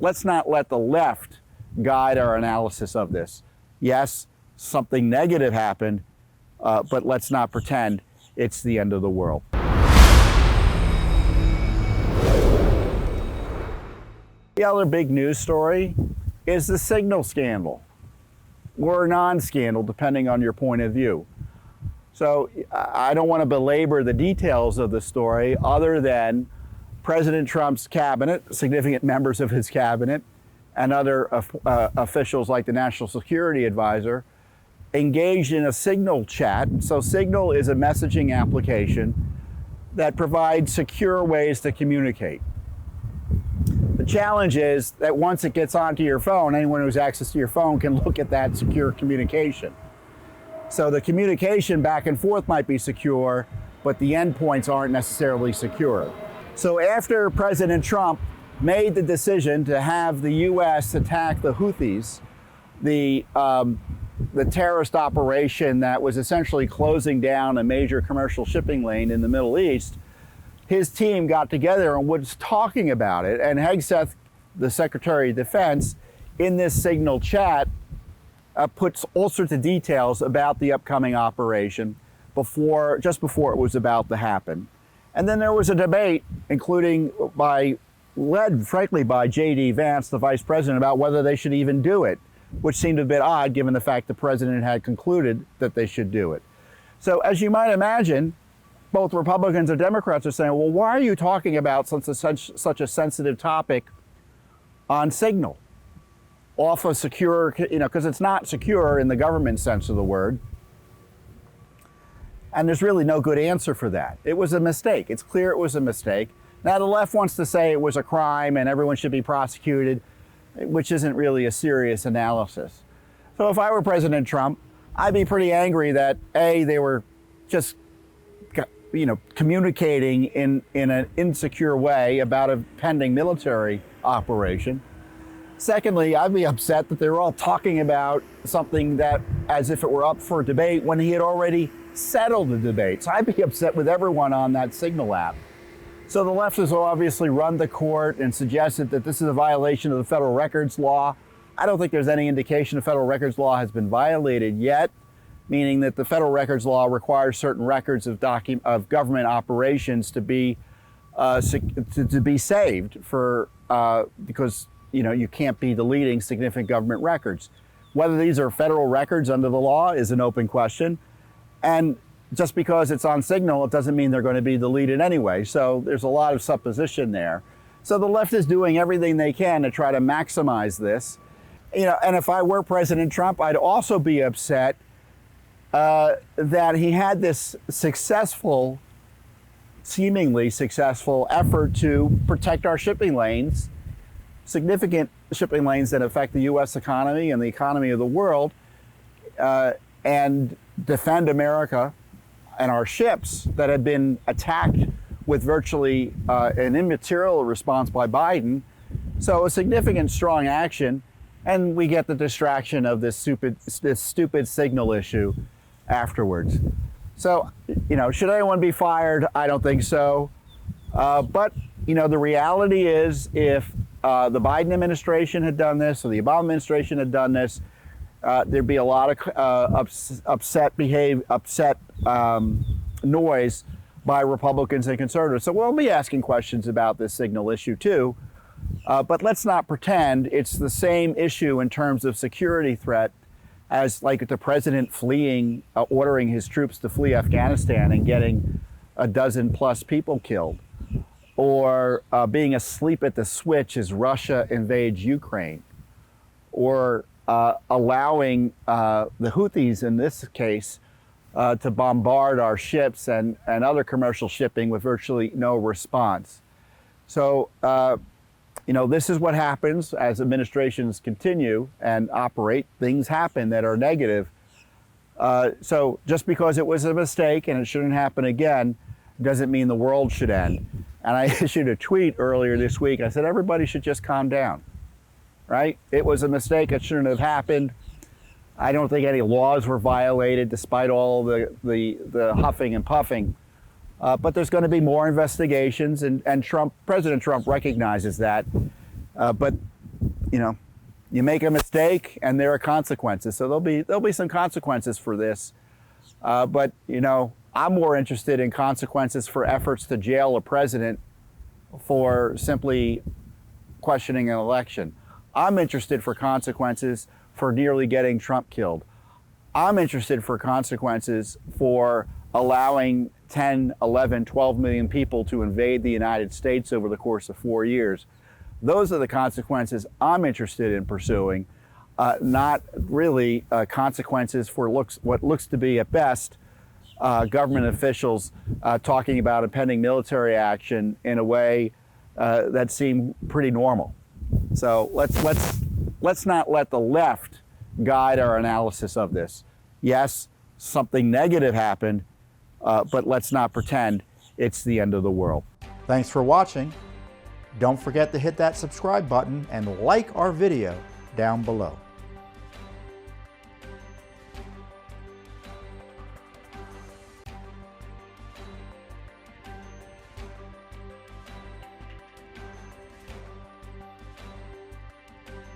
Let's not let the left guide our analysis of this. Yes, something negative happened, but let's not pretend it's the end of the world. The other big news story is the signal scandal, or non-scandal, depending on your point of view. So I don't want to belabor the details of the story other than President Trump's cabinet, significant members of his cabinet, and other officials like the National Security Advisor engaged in a Signal chat. So Signal is a messaging application that provides secure ways to communicate. The challenge is that once it gets onto your phone, anyone who has access to your phone can look at that secure communication. So the communication back and forth might be secure, but the endpoints aren't necessarily secure. So after President Trump made the decision to have the U.S. attack the Houthis, the terrorist operation that was essentially closing down a major commercial shipping lane in the Middle East, his team got together and was talking about it. And Hegseth, the Secretary of Defense, in this Signal chat, puts all sorts of details about the upcoming operation just before it was about to happen. And then there was a debate, including led frankly by J.D. Vance, the vice president, about whether they should even do it, which seemed a bit odd given the fact the president had concluded that they should do it. So as you might imagine, both Republicans and Democrats are saying, well, why are you talking about such a sensitive topic on Signal? Off a secure, because it's not secure in the government sense of the word. And there's really no good answer for that. It was a mistake. It's clear it was a mistake. Now the left wants to say it was a crime and everyone should be prosecuted, which isn't really a serious analysis. So if I were President Trump, I'd be pretty angry that A, they were just communicating in an insecure way about a pending military operation. Secondly, I'd be upset that they were all talking about something that as if it were up for debate when he had already settled the debate. So I'd be upset with everyone on that Signal app. So the left has obviously run the court and suggested that this is a violation of the federal records law. I don't think there's any indication the federal records law has been violated yet, meaning that the federal records law requires certain records of government operations to be saved because you can't be deleting significant government records. Whether these are federal records under the law is an open question. And just because it's on Signal, it doesn't mean they're going to be deleted anyway. So there's a lot of supposition there. So the left is doing everything they can to try to maximize this. And if I were President Trump, I'd also be upset that he had this seemingly successful effort to protect our shipping lanes, significant shipping lanes that affect the U.S. economy and the economy of the world, and defend America and our ships that had been attacked with virtually an immaterial response by Biden. So a significant, strong action, and we get the distraction of this stupid Signal issue afterwards. So, should anyone be fired? I don't think so. But, the reality is if the Biden administration had done this or the Obama administration had done this, there'd be a lot of upset noise by Republicans and conservatives. So we'll be asking questions about this Signal issue too. But let's not pretend it's the same issue in terms of security threat as like the president ordering his troops to flee Afghanistan and getting a dozen plus people killed, or being asleep at the switch as Russia invades Ukraine, or allowing the Houthis in this case to bombard our ships and other commercial shipping with virtually no response. So, this is what happens as administrations continue and operate. Things happen that are negative. So just because it was a mistake and it shouldn't happen again, doesn't mean the world should end. And I issued a tweet earlier this week. I said, everybody should just calm down, right? It was a mistake. It shouldn't have happened. I don't think any laws were violated despite all the huffing and puffing. But there's going to be more investigations, and President Trump recognizes that. But you make a mistake and there are consequences. So there'll be some consequences for this. But I'm more interested in consequences for efforts to jail a president for simply questioning an election. I'm interested for consequences for nearly getting Trump killed. I'm interested for consequences for allowing 10, 11, 12 million people to invade the United States over the course of 4 years. Those are the consequences I'm interested in pursuing, not really consequences for what looks to be, at best, government officials talking about impending military action in a way that seemed pretty normal. So let's not let the left guide our analysis of this. Yes, something negative happened, but let's not pretend it's the end of the world. Thanks for watching. Don't forget to hit that subscribe button and like our video down below.